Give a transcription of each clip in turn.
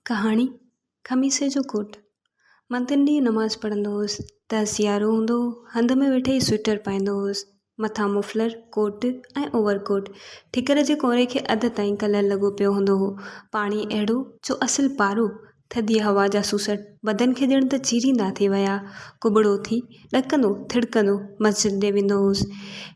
कहाणी खमीसे जो कोट। मां 3 ॾींहं नमाज़ पढ़ंदो हुउसि त सियारो हूंदो हो। हंध में वेठे ई स्वेटर पाईंदो हुउसि, मथां मुफलर कोट ऐं ओवरकोट। ठिकर जे कोरे खे अधु ताईं कलर लॻो पियो हूंदो हो। पाणी अहिड़ो जो असुल पारो, थधी हवा जा सूसट बदन खे ॼण त चीरींदा थी विया। कुबड़ो थी ॾकंदो थिड़कंदो मस्जिद ॾे वेंदो हुउसि।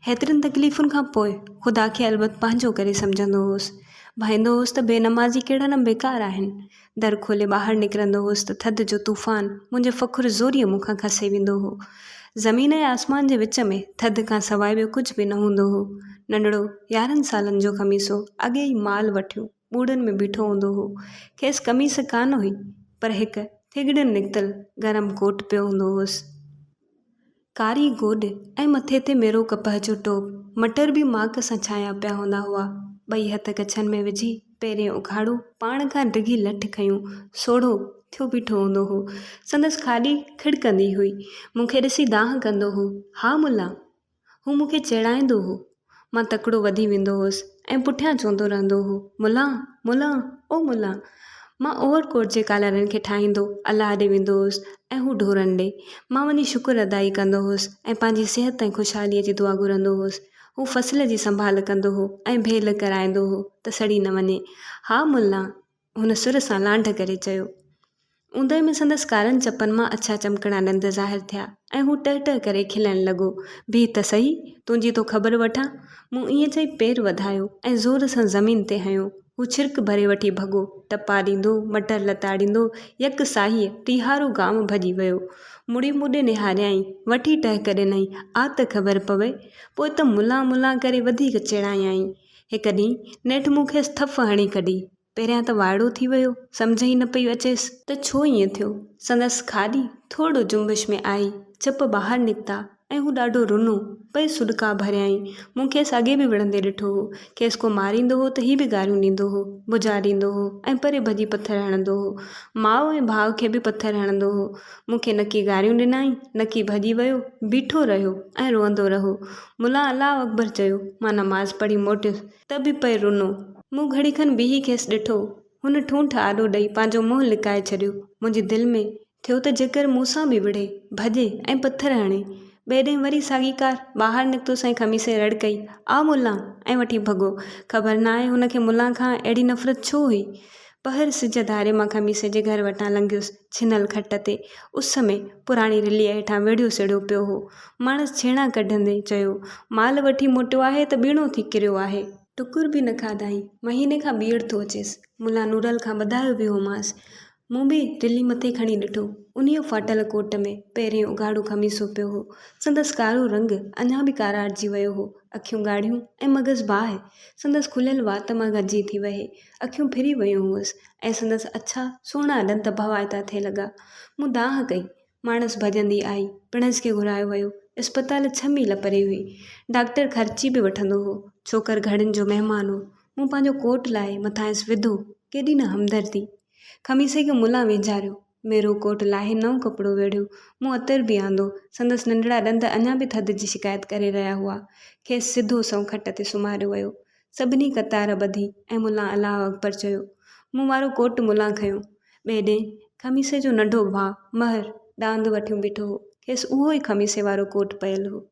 हेतिरनि तकलीफ़ुनि खां पोइ ख़ुदा खे अलबत पंहिंजो करे सम्झंदो हुउसि। भाईंदो हुउसि त बेनमाज़ी कहिड़ा न बेकार आहिनि। दर खोले ॿाहिरि निकिरंदो हुउसि त थधि जो तूफ़ान मुंहिंजे फ़ख़ुरु ज़ोरीअ मूंखां खसे वेंदो हो। ज़मीन ऐं आसमान जे विच में थधि खां सवाइ ॿियो कुझु बि न हूंदो हो। नंढड़ो 11 सालनि जो खमीसो अॻे ई माल वठियो ॿूड़नि में बीठो हूंदो हो। खेसि कमीस कान हुई, पर हिकु थिगड़ियुनि निकितल गरम कोट पियो हूंदो हुउसि। कारी गोॾ ऐं मथे ते मेरो कपह जो टोप, मटर बि माक सां छाया पिया हूंदा हुआ। 2 हथ कछनि में विझी पेरें उघाड़ो पाण खां डिघी लठ खयूं सोढ़ो थियो बीठो हूंदो हो। संदसि खाॾी खिड़कंदी हुई, मूंखे ॾिसी दांह कंदो हो। हा मुला, हू मूंखे चेड़ाईंदो हो। मां तकिड़ो वधी वेंदो हुउसि ऐं पुठियां चवंदो रहंदो हो, मुला मुला ओ मुला। मां ओवरकोट जे कालरनि खे ठाहींदो अलाह ॾे वेंदो हुउसि ऐं हू ढोरनि ॾे। मां वञी शुक्र अदाई कंदो हुउसि ऐं पंहिंजी सिहत ऐं ख़ुशहालीअ जी दुआ घुरंदो हुउसि। हू फ़सुल जी संभाल कंदो हो ऐं भेल कराईंदो हो त सड़ी न वञे। हा मुला, हुन सुर सां लांढ करे चयो। ऊंदहि में संदसि कारनि चपनि मां अछा चमकणा ॾंद ज़ाहिर थिया ऐं हू टह टह करे खिलण लॻो। बीह त सही, तुंहिंजी तो ख़बर वठां। मूं ईअं चई पेर वधायो ऐं ज़ोर सां ज़मीन ते हयो। हू छिरक भरे वठी भॻो, टपा ॾींदो मटर लताड़ींदो यक साहीअ टीहारो गांव भॼी वियो। मुड़ी मूॾे निहारियईं, वठी टहिक ॾिनई, आ त ख़बर पवे, पोइ त मुला मुला करे वधीक चिड़ायईं। हिकु ॾींहुं नेठि मूंखे थफ़ हणी कढी। पहिरियां त वाइड़ो थी वियो, सम्झ ई न पई अचेसि त छो ईअं थियो। संदसि खाॾी थोरो जुंबिश में आई, चप ॿाहिरि निकिता ऐं हू ॾाढो रुनो पई सुॾका भरियईं। मूं खेसि अॻे बि विढ़ंदे ॾिठो हो। खेसि को मारींदो हो त ही बि गारियूं ॾींदो हो, बुझारींदो हो ऐं परे भॼी पथर हणंदो हो। माउ ऐं भाउ खे बि पथर हणंदो हो। मूंखे नकी गारियूं ॾिनई, नकी भॼी वियो, बीठो रहियो ऐं रोअंदो रहो। मुला अलाह अकबर चयो। मां नमाज़ पढ़ी मोटियुसि त बि पए रुनो। मूं घड़ी खनि बीही खेसि ॾिठो। हुन ठूंठ आॾो ॾेई पंहिंजो मुंहुं लिकाए छॾियो। मुंहिंजे दिलि में थियो त जेकर मूंसां बि विढ़े, भॼे ऐं पथर हणे। ॿिए ॾींहुं वरी साॻी कार ॿाहिरि निकितुसि ऐं खमीसे रड़कई, आ मुला, ऐं वठी भॻो। ख़बर न आहे हुनखे मुला खां अहिड़ी नफ़रत छो हुई। पहर सिज धारे मां खमीसे जे घर वटां लंघियुसि। छिनल खट ते उस में पुराणी रिलीअ हेठां वेड़ियो सिड़ियो पियो हो। माणसि छेणा कढंदे चयो, माल वठी मोटियो आहे त ॿीणो थी किरियो आहे। टुकुर बि न खाधाई, महीने खां ॿीहर थो अचेसि। मुला नूरल खां ॿधायो वियो होमांसि। मूं बि रिली मथे खणी ॾिठो। उन्हीअ फाटल कोट में पहिरें उघाड़ो खमीसो पियो हो। संदसि कारो रंग अञा बि काराइजी वियो हो। अखियूं ॻाढ़ियूं ऐं मग़ज़ बाहि। संदसि खुलियल वात मां गॾिजी थी वहे। अखियूं फिरी वियूं हुअसि ऐं संदसि अछा सुहिणा ॾंद भवाइता थिए लॻा। मूं दांह कई। माणसि भॼंदी आई। पिणस खे घुरायो वियो। इस्पताल 6 मील परे हुई। डॉक्टर ख़र्ची बि वठंदो हो। छोकर घड़ियुनि जो महिमान हो। मूं पंहिंजो कोट लाहे मथांसि विधो। केॾी न हमदर्दी। खमीसे खे मुला वेझारियो। मेरो कोट लाहे नओं कपिड़ो वेढ़ियो। मूं अतर बि आंदो। संदसि नंढड़ा ॾंद अञा बि थधि जी शिकायत करे रहिया हुआ। खेसि सिधो सऊं खट ते सुम्हारियो वियो। सभिनी कतार ॿधी ऐं मुला अलाह अकबर चयो। मूं वारो कोट मुला खयो। ॿिए ॾींहुं खमीसे जो नंढो भाउ महर ॾांद वठियो बीठो हो। खेसि उहो ई खमीसे वारो कोट पयल हो।